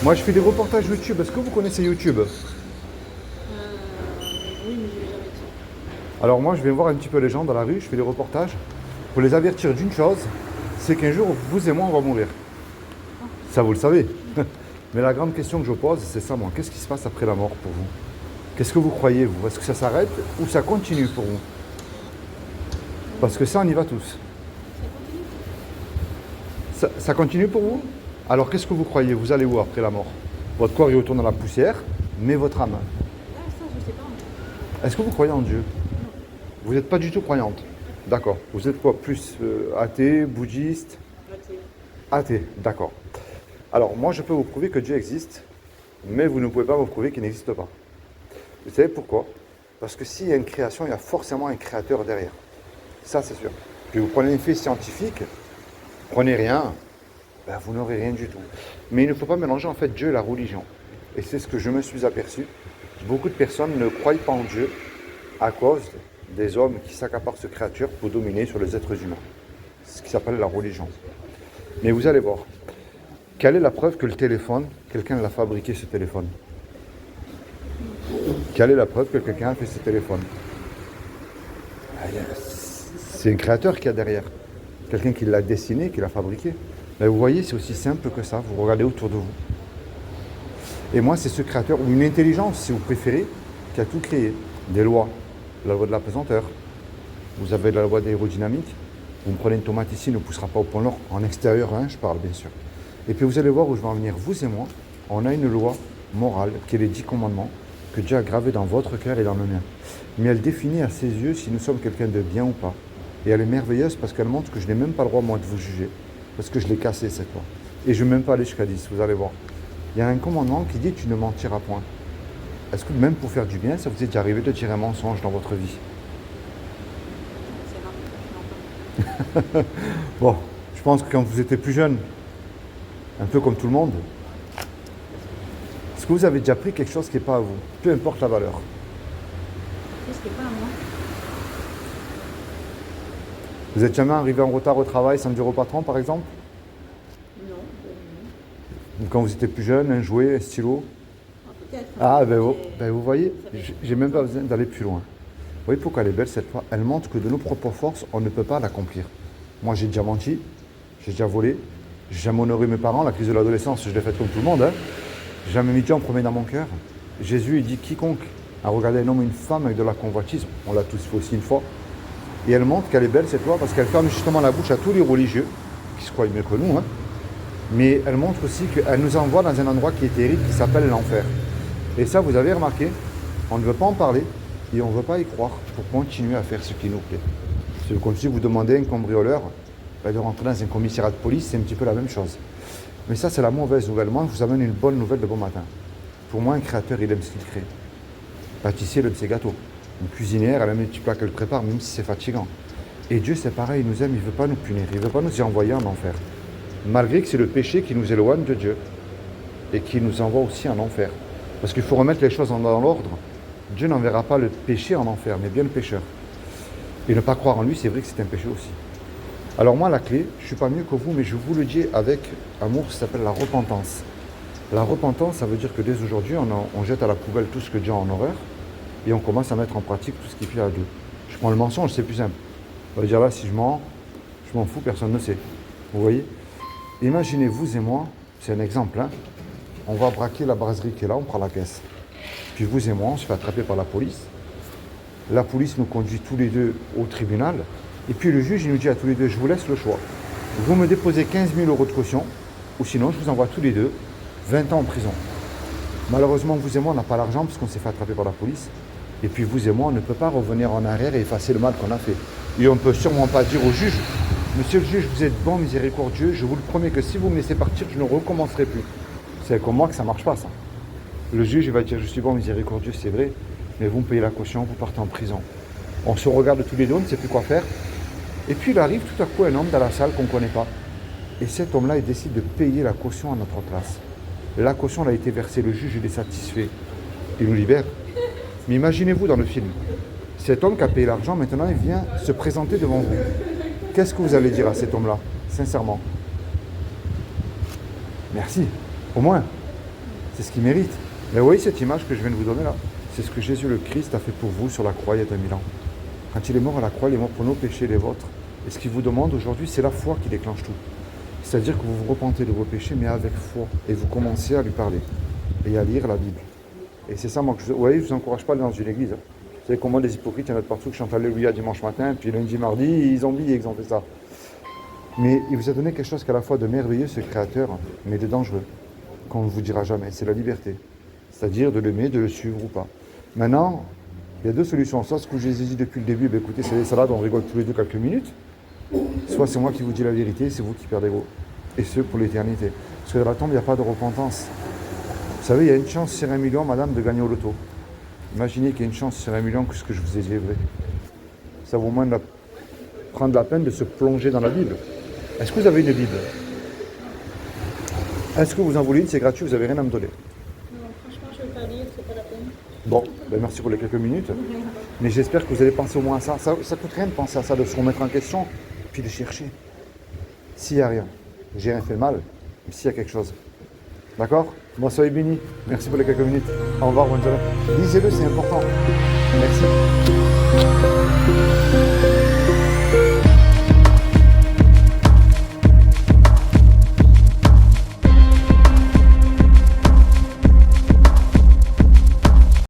Moi, je fais des reportages YouTube. Est-ce que vous connaissez YouTube? Oui, mais je l'ai jamais dit. Alors moi, je vais voir un petit peu les gens dans la rue, je fais des reportages pour les avertir d'une chose, c'est qu'un jour, vous et moi, on va mourir. Ça, vous le savez. Mais la grande question que je pose, c'est ça, moi. Qu'est-ce qui se passe après la mort pour vous? Qu'est-ce que vous croyez, vous? Est-ce que ça s'arrête ou ça continue pour vous? Parce que ça, on y va tous. Ça continue. Ça continue pour vous? Alors, qu'est-ce que vous croyez? Vous allez où après la mort? Votre corps, il retourne dans la poussière, mais votre âme. Ah, ça, je sais pas. Est-ce que vous croyez en Dieu? Non. Vous n'êtes pas du tout croyante. D'accord. Vous êtes quoi? Plus athée, bouddhiste? Athée. Athée, d'accord. Alors, moi, je peux vous prouver que Dieu existe, mais vous ne pouvez pas me prouver qu'il n'existe pas. Vous savez pourquoi? Parce que s'il y a une création, il y a forcément un créateur derrière. Ça, c'est sûr. Puis vous prenez un fait scientifique, prenez rien, ben, vous n'aurez rien du tout. Mais il ne faut pas mélanger en fait Dieu et la religion. Et c'est ce que je me suis aperçu. Beaucoup de personnes ne croient pas en Dieu à cause des hommes qui s'accaparent ce créature pour dominer sur les êtres humains. C'est ce qui s'appelle la religion. Mais vous allez voir, quelle est la preuve que le téléphone, quelqu'un l'a fabriqué ce téléphone? Quelle est la preuve que quelqu'un a fait ce téléphone? C'est un créateur qui a derrière. Quelqu'un qui l'a dessiné, qui l'a fabriqué. Mais vous voyez, c'est aussi simple que ça. Vous regardez autour de vous. Et moi, c'est ce créateur, ou une intelligence, si vous préférez, qui a tout créé. Des lois. La loi de la pesanteur. Vous avez la loi d'aérodynamique. Vous me prenez une tomate ici, ne poussera pas au pont Nord. En extérieur, hein, je parle bien sûr. Et puis vous allez voir où je vais en venir. Vous et moi, on a une loi morale, qui est les 10 commandements, que Dieu a gravé dans votre cœur et dans le mien. Mais elle définit à ses yeux si nous sommes quelqu'un de bien ou pas. Et elle est merveilleuse parce qu'elle montre que je n'ai même pas le droit, moi, de vous juger. Parce que je l'ai cassée, cette loi. Et je ne vais même pas aller jusqu'à 10, vous allez voir. Il y a un commandement qui dit tu ne mentiras point. Est-ce que même pour faire du bien, ça vous est déjà arrivé de dire un mensonge dans votre vie? C'est rare que je n'en parle. Bon, je pense que quand vous étiez plus jeune, un peu comme tout le monde, est-ce que vous avez déjà pris quelque chose qui n'est pas à vous? Peu importe la valeur. Qu'est-ce qui est pas à moi? Vous êtes jamais arrivé en retard au travail sans dire au patron, par exemple? Non. Ou quand vous étiez plus jeune, un jouet, un stylo? Ah, peut-être. Ah, ben, Mais ben vous voyez, ça fait j'ai même pas besoin d'aller plus loin. Vous voyez pourquoi elle est belle cette fois? Elle montre que de nos propres forces, on ne peut pas l'accomplir. Moi, j'ai déjà menti, j'ai déjà volé, j'ai jamais honoré mes parents, la crise de l'adolescence, je l'ai faite comme tout le monde. Hein. J'ai jamais mis Dieu en premier dans mon cœur. Jésus, il dit quiconque a regardé un homme ou une femme avec de la convoitise, on l'a tous fait aussi une fois. Et elle montre qu'elle est belle cette loi parce qu'elle ferme justement la bouche à tous les religieux, qui se croient mieux que nous. Hein. Mais elle montre aussi qu'elle nous envoie dans un endroit qui est terrible, qui s'appelle l'enfer. Et ça, vous avez remarqué, on ne veut pas en parler et on ne veut pas y croire pour continuer à faire ce qui nous plaît. C'est comme si vous demandez à un cambrioleur de rentrer dans un commissariat de police, c'est un petit peu la même chose. Mais ça, c'est la mauvaise nouvelle. Moi, je vous amène une bonne nouvelle de bon matin. Pour moi, un créateur, il aime ce qu'il crée. Pâtissier, il aime ses gâteaux. Une cuisinière, elle aime les petits plats qu'elle prépare, même si c'est fatigant. Et Dieu, c'est pareil, il nous aime, il ne veut pas nous punir, il ne veut pas nous y envoyer en enfer. Malgré que c'est le péché qui nous éloigne de Dieu et qui nous envoie aussi en enfer. Parce qu'il faut remettre les choses dans l'ordre. Dieu n'enverra pas le péché en enfer, mais bien le pécheur. Et ne pas croire en lui, c'est vrai que c'est un péché aussi. Alors moi, la clé, je ne suis pas mieux que vous, mais je vous le dis avec amour, ça s'appelle la repentance. La repentance, ça veut dire que dès aujourd'hui, on jette à la poubelle tout ce que Dieu a en horreur et on commence à mettre en pratique tout ce qui plaît à Dieu. Je prends le mensonge, c'est plus simple. On va dire là, si je mens, je m'en fous, personne ne sait. Vous voyez? Imaginez, vous et moi, c'est un exemple, hein, on va braquer la brasserie qui est là, on prend la caisse. Puis vous et moi, on se fait attraper par la police. La police nous conduit tous les deux au tribunal. Et puis le juge, il nous dit à tous les deux, je vous laisse le choix. Vous me déposez 15 000 euros de caution, ou sinon je vous envoie tous les deux 20 ans en prison. Malheureusement, vous et moi, on n'a pas l'argent parce qu'on s'est fait attraper par la police. Et puis vous et moi, on ne peut pas revenir en arrière et effacer le mal qu'on a fait. Et on ne peut sûrement pas dire au juge, monsieur le juge, vous êtes bon, miséricordieux, je vous le promets que si vous me laissez partir, je ne recommencerai plus. C'est comme moi que ça ne marche pas, ça. Le juge, il va dire, je suis bon, miséricordieux, c'est vrai, mais vous me payez la caution, vous partez en prison. On se regarde tous les deux, on ne sait plus quoi faire. Et puis il arrive tout à coup un homme dans la salle qu'on ne connaît pas. Et cet homme-là, il décide de payer la caution à notre place. La caution elle a été versée, le juge il est satisfait. Il nous libère. Mais imaginez-vous dans le film, cet homme qui a payé l'argent, maintenant il vient se présenter devant vous. Qu'est-ce que vous allez dire à cet homme-là, sincèrement? Merci, au moins. C'est ce qu'il mérite. Mais vous voyez cette image que je viens de vous donner là? C'est ce que Jésus le Christ a fait pour vous sur la croix il y a 2000 ans. Quand il est mort à la croix, il est mort pour nos péchés, les vôtres. Et ce qu'il vous demande aujourd'hui, c'est la foi qui déclenche tout. C'est-à-dire que vous vous repentez de vos péchés, mais avec foi. Et vous commencez à lui parler et à lire la Bible. Et c'est ça, moi, vous voyez, je ne vous encourage pas à aller dans une église. Vous savez comment des hypocrites, il y en a de partout qui chantent Alléluia dimanche matin, puis lundi, mardi, ils ont oublié qu'ils ont fait ça. Mais il vous a donné quelque chose qu'à la fois de merveilleux, ce Créateur, mais de dangereux, qu'on ne vous dira jamais, c'est la liberté. C'est-à-dire de l'aimer, de le suivre ou pas. Maintenant, il y a deux solutions. Soit ce que je vous ai dit depuis le début, ben écoutez, c'est des salades, on rigole tous les deux quelques minutes. Soit c'est moi qui vous dis la vérité, c'est vous qui perdez gros. Et ce, pour l'éternité. Parce que dans la tombe, il n'y a pas de repentance. Vous savez, il y a une chance sur 1 million, madame, de gagner au loto. Imaginez qu'il y a une chance sur 1 million que ce que je vous ai dit est vrai. Ça vaut moins prendre la peine de se plonger dans la Bible. Est-ce que vous avez une Bible? Est-ce que vous en voulez une? C'est gratuit, vous n'avez rien à me donner. Non, franchement, je ne veux pas lire, c'est pas la peine. Bon, ben merci pour les quelques minutes. Mais j'espère que vous allez penser au moins à ça. Ça ne coûte rien de penser à ça, de se remettre en question, puis de chercher. S'il n'y a rien, j'ai rien fait de mal, mais s'il y a quelque chose. D'accord? Bon, soyez bénis. Merci pour les quelques minutes. Au revoir, bonne journée. Lisez-le, c'est important. Merci.